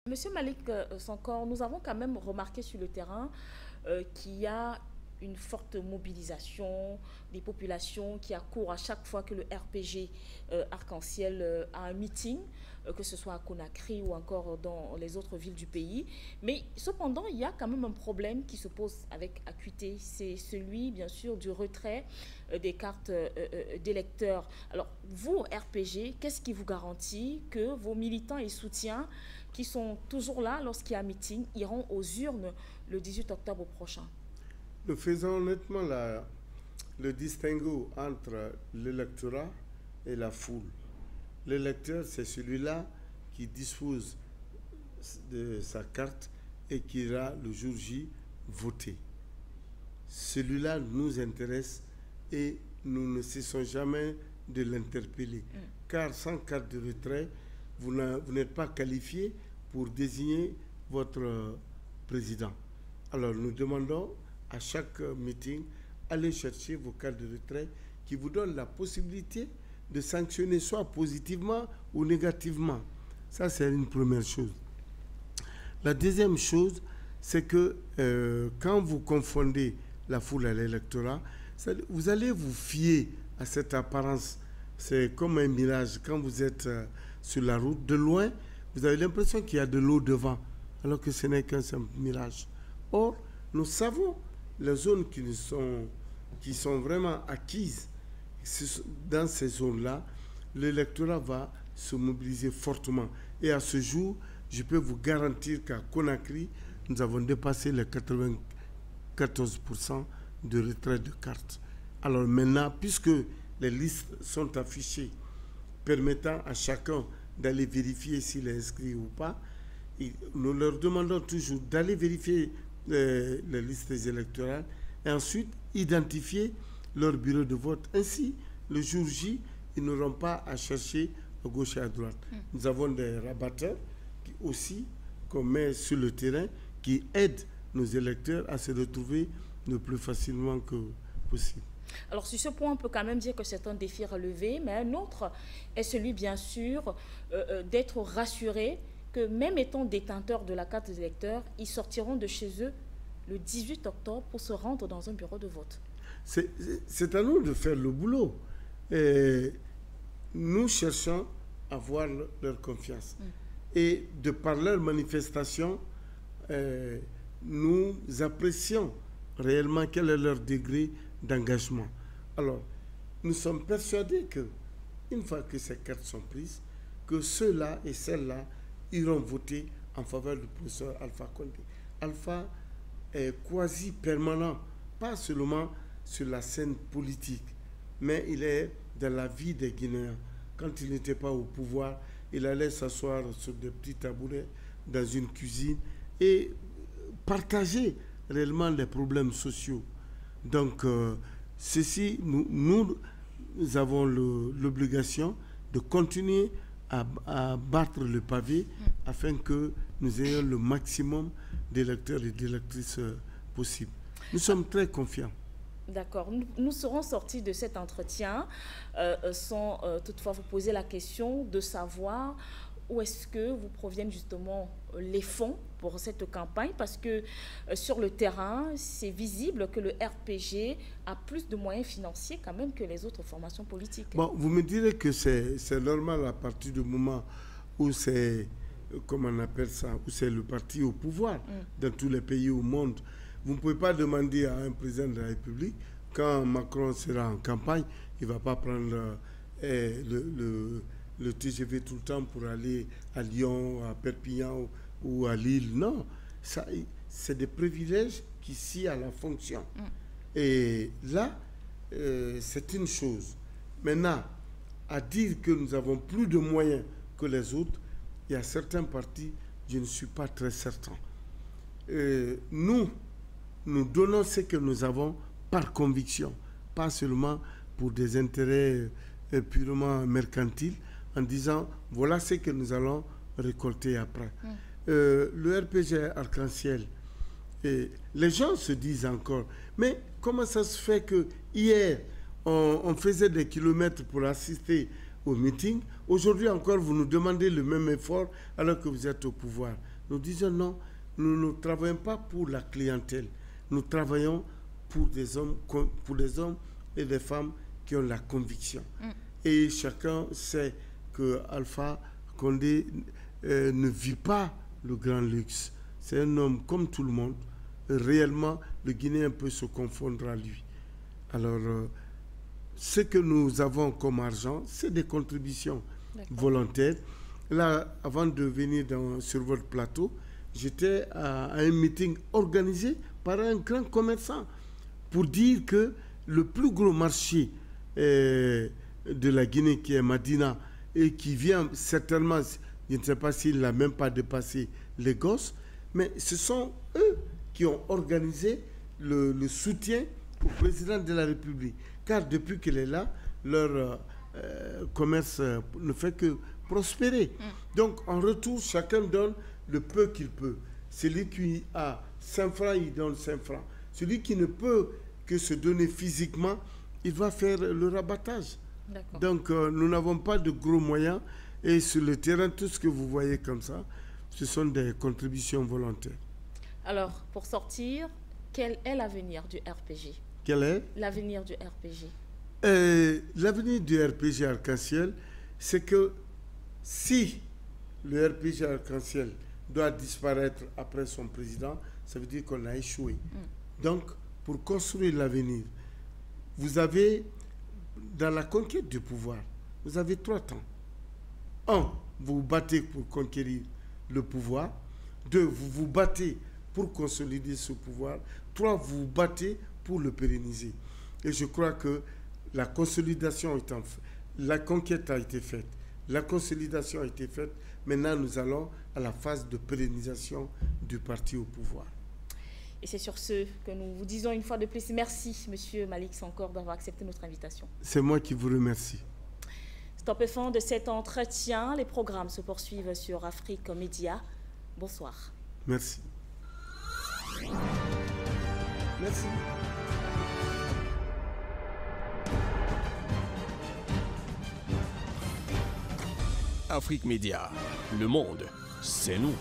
Monsieur Malik Sankor, nous avons quand même remarqué sur le terrain qu'il y a une forte mobilisation des populations qui accourent à chaque fois que le RPG Arc-en-Ciel a un meeting, que ce soit à Conakry ou encore dans les autres villes du pays. Mais cependant, il y a quand même un problème qui se pose avec acuité. C'est celui, bien sûr, du retrait des cartes d'électeurs. Alors, vous, RPG, qu'est-ce qui vous garantit que vos militants et soutiens qui sont toujours là lorsqu'il y a un meeting iront aux urnes le 18 octobre prochain? Nous faisons honnêtement le distinguo entre l'électorat et la foule. L'électeur, c'est celui-là qui dispose de sa carte et qui ira le jour J voter. Celui-là nous intéresse et nous ne cessons jamais de l'interpeller. Car sans carte de retrait, vous n'êtes pas qualifié pour désigner votre président. Alors nous demandons à chaque meeting, allez chercher vos cartes de retrait qui vous donnent la possibilité de sanctionner soit positivement ou négativement. Ça, c'est une première chose. La deuxième chose, c'est que quand vous confondez la foule à l'électorat, vous allez vous fier à cette apparence. C'est comme un mirage. Quand vous êtes sur la route, de loin, vous avez l'impression qu'il y a de l'eau devant, alors que ce n'est qu'un simple mirage. Or, nous savons les zones qui sont vraiment acquises. Dans ces zones-là, l'électorat va se mobiliser fortement. Et à ce jour, je peux vous garantir qu'à Conakry, nous avons dépassé les 94% de retrait de cartes. Alors maintenant, puisque les listes sont affichées, permettant à chacun d'aller vérifier s'il est inscrit ou pas, nous leur demandons toujours d'aller vérifier les listes électorales et ensuite identifier leur bureau de vote. Ainsi, le jour J, ils n'auront pas à chercher à gauche et à droite. Nous avons des rabatteurs qui aussi qu'on met sur le terrain qui aident nos électeurs à se retrouver le plus facilement que possible. Alors sur ce point, on peut quand même dire que c'est un défi relevé, mais un autre est celui, bien sûr, d'être rassuré que même étant détenteurs de la carte des électeurs, ils sortiront de chez eux le 18 octobre pour se rendre dans un bureau de vote. C'est à nous de faire le boulot. Et nous cherchons à avoir leur confiance. Et de par leur manifestation, nous apprécions réellement quel est leur degré d'engagement. Alors, nous sommes persuadés que, une fois que ces cartes sont prises, que ceux-là et celles-là iront voter en faveur du professeur Alpha Condé. Alpha est quasi permanent, pas seulement sur la scène politique, mais il est dans la vie des Guinéens. Quand il n'était pas au pouvoir, il allait s'asseoir sur des petits tabourets dans une cuisine et partager réellement les problèmes sociaux. Donc, ceci, nous avons l'obligation de continuer à battre le pavé afin que nous ayons le maximum d'électeurs et d'électrices possibles. Nous sommes très confiants. D'accord. Nous serons sortis de cet entretien sans toutefois vous poser la question de savoir où est-ce que vous proviennent justement les fonds pour cette campagne, parce que sur le terrain, c'est visible que le RPG a plus de moyens financiers quand même que les autres formations politiques. Bon, vous me direz que c'est normal à partir du moment où c'est, comment on appelle ça, où c'est le parti au pouvoir dans tous les pays au monde. Vous ne pouvez pas demander à un président de la République, quand Macron sera en campagne, il ne va pas prendre le TGV tout le temps pour aller à Lyon, à Perpignan ou à Lille. Non, c'est des privilèges qui s'y à la fonction. Et là, c'est une chose. Maintenant, à dire que nous avons plus de moyens que les autres, il y a certains partis, je ne suis pas très certain. Nous donnons ce que nous avons par conviction, pas seulement pour des intérêts purement mercantiles, en disant voilà ce que nous allons récolter après. Le RPG Arc-en-Ciel, les gens se disent encore, mais comment ça se fait que hier on faisait des kilomètres pour assister au meeting, aujourd'hui encore vous nous demandez le même effort alors que vous êtes au pouvoir? Nous disons non, nous ne travaillons pas pour la clientèle. Nous travaillons pour des hommes et des femmes qui ont la conviction. Et chacun sait que Alpha Condé ne vit pas le grand luxe. C'est un homme comme tout le monde. Réellement, le Guinéen peut se confondre à lui. Alors, ce que nous avons comme argent, c'est des contributions volontaires. Là, avant de venir sur votre plateau, j'étais à un meeting organisé par un grand commerçant pour dire que le plus gros marché de la Guinée, qui est Madina, et qui vient certainement, je ne sais pas s'il n'a même pas dépassé Lagos, mais ce sont eux qui ont organisé le soutien au président de la République. Car depuis qu'il est là, leur commerce ne fait que prospérer. Donc, en retour, chacun donne le peu qu'il peut. Celui qui a 5 francs, il donne 5 francs. Celui qui ne peut que se donner physiquement, il va faire le rabattage. Donc, nous n'avons pas de gros moyens. Et sur le terrain, tout ce que vous voyez comme ça, ce sont des contributions volontaires. Alors, pour sortir, quel est l'avenir du RPG? Quel est l'avenir du RPG? L'avenir du RPG Arc-en-Ciel, c'est que si le RPG Arc-en-Ciel doit disparaître après son président, ça veut dire qu'on a échoué. Donc, pour construire l'avenir, vous avez, dans la conquête du pouvoir, vous avez 3 temps. 1, vous vous battez pour conquérir le pouvoir. 2, vous vous battez pour consolider ce pouvoir. 3, vous vous battez pour le pérenniser. Et je crois que la consolidation étant faite, la conquête a été faite, la consolidation a été faite. Maintenant, nous allons à la phase de pérennisation du parti au pouvoir. Et c'est sur ce que nous vous disons une fois de plus merci, Monsieur Malick Sankor, d'avoir accepté notre invitation. C'est moi qui vous remercie. Stop et fin de cet entretien. Les programmes se poursuivent sur Afrique Média. Bonsoir. Merci. Merci. Afrique Média, le monde, c'est nous.